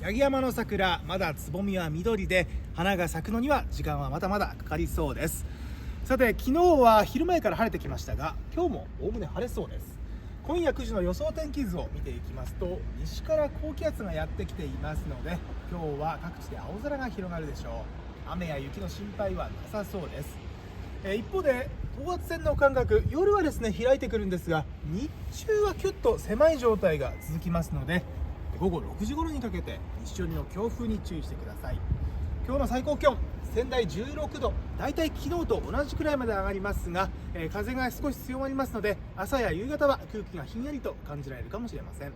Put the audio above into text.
八木山の桜、まだつぼみは緑で花が咲くのには時間はまだまだかかりそうです。さて、昨日は昼前から晴れてきましたが、今日もおおむね晴れそうです。今夜9時の予想天気図を見ていきますと、西から高気圧がやってきていますので、今日は各地で青空が広がるでしょう。雨や雪の心配はなさそうです。一方で等圧線の間隔、夜はですね開いてくるんですが、日中はキュッと狭い状態が続きますので、午後6時頃にかけて西寄りの強風に注意してください。今日の最高気温、仙台16度、だいたい昨日と同じくらいまで上がりますが、風が少し強まりますので、朝や夕方は空気がひんやりと感じられるかもしれません。